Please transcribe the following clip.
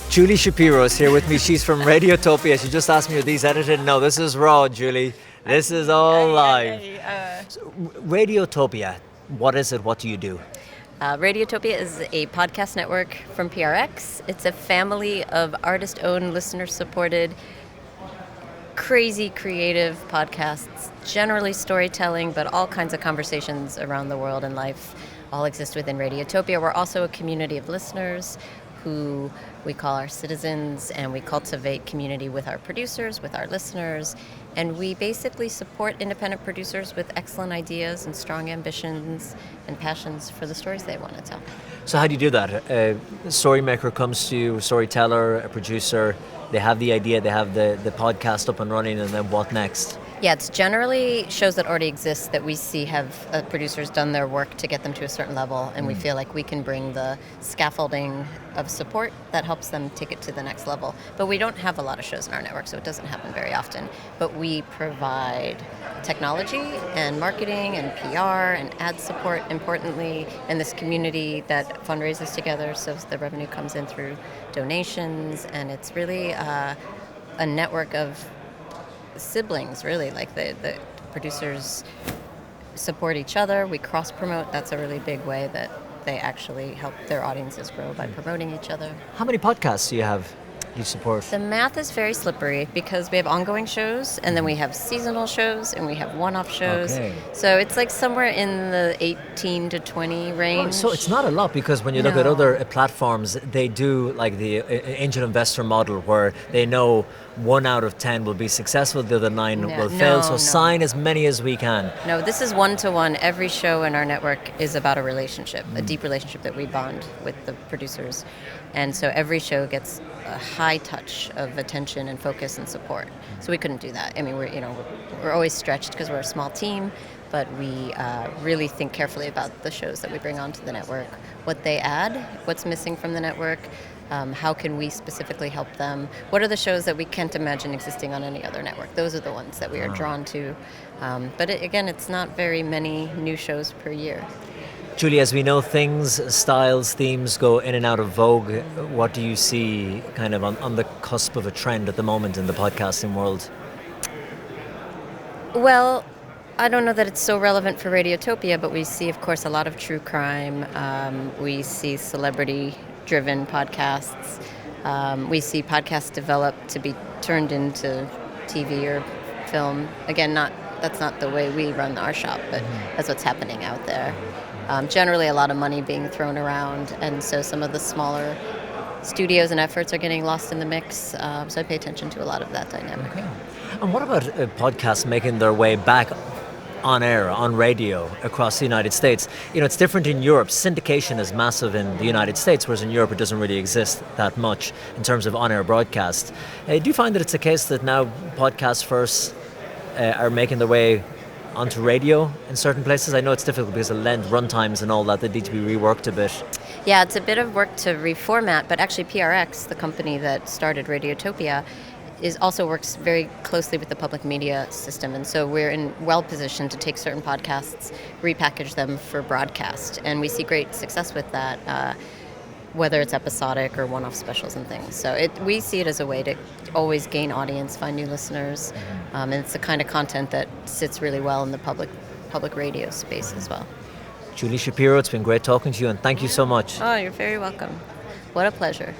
Julie Shapiro is here with me. She's from Radiotopia. She just asked me, are these edited? No, this is raw, Julie. This is all live. So, Radiotopia, what is it? What do you do? Radiotopia is a podcast network from PRX. It's a family of artist-owned, listener-supported, crazy creative podcasts, generally storytelling, but all kinds of conversations around the world and life all exist within Radiotopia. We're also a community of listeners who we call our citizens, and we cultivate community with our producers, with our listeners, and we basically support independent producers with excellent ideas and strong ambitions and passions for the stories they want to tell. So how do you do that? A story maker comes to you, a storyteller, a producer, they have the idea, they have the podcast up and running, and then what next? Yeah, it's generally shows that already exist that we see have producers done their work to get them to a certain level, and we feel like we can bring the scaffolding of support that helps them take it to the next level. But we don't have a lot of shows in our network, so it doesn't happen very often. But we provide technology and marketing and PR and ad support, importantly, and this community that fundraises together, so the revenue comes in through donations, and it's really a network of siblings, really. Like the producers support each other, we cross-promote. That's a really big way that they actually help their audiences grow, by promoting each other. How many podcasts do you have you support? The math is very slippery because we have ongoing shows, and then we have seasonal shows, and we have one-off shows. Okay. So it's like somewhere in the 18 to 20 range. Oh, so it's not a lot, because when you look at other platforms, they do like the angel investor model where they know 1 out of 10 will be successful, the other 9 will fail. So sign as many as we can. No, this is one-to-one. Every show in our network is about a relationship, a deep relationship that we bond with the producers. And so every show gets a high touch of attention and focus and support. So we couldn't do that. I mean, we're always stretched because we're a small team, but we really think carefully about the shows that we bring onto the network, what they add, what's missing from the network, how can we specifically help them, what are the shows that we can't imagine existing on any other network. Those are the ones that we are drawn to. But again, it's not very many new shows per year. Julie, as we know, things, styles, themes go in and out of vogue. What do you see kind of on the cusp of a trend at the moment in the podcasting world? Well, I don't know that it's so relevant for Radiotopia, but we see, of course, a lot of true crime. We see celebrity-driven podcasts. We see podcasts develop to be turned into TV or film. Again, that's not the way we run our shop, but that's what's happening out there. Generally, a lot of money being thrown around, and so some of the smaller studios and efforts are getting lost in the mix. So I pay attention to a lot of that dynamic. Okay. And what about podcasts making their way back on air, on radio, across the United States? You know, it's different in Europe. Syndication is massive in the United States, whereas in Europe it doesn't really exist that much in terms of on-air broadcast. Do you find that it's a case that now podcasts first are making their way onto radio in certain places? I know it's difficult because of length, run times and all that. They need to be reworked a bit. Yeah, it's a bit of work to reformat, but actually PRX, the company that started Radiotopia, also works very closely with the public media system, and so we're well positioned to take certain podcasts, repackage them for broadcast, and we see great success with that, whether it's episodic or one-off specials and things. So we see it as a way to always gain audience, find new listeners, and it's the kind of content that sits really well in the public radio space as well. Julie Shapiro, it's been great talking to you, and thank you so much. Oh, you're very welcome. What a pleasure.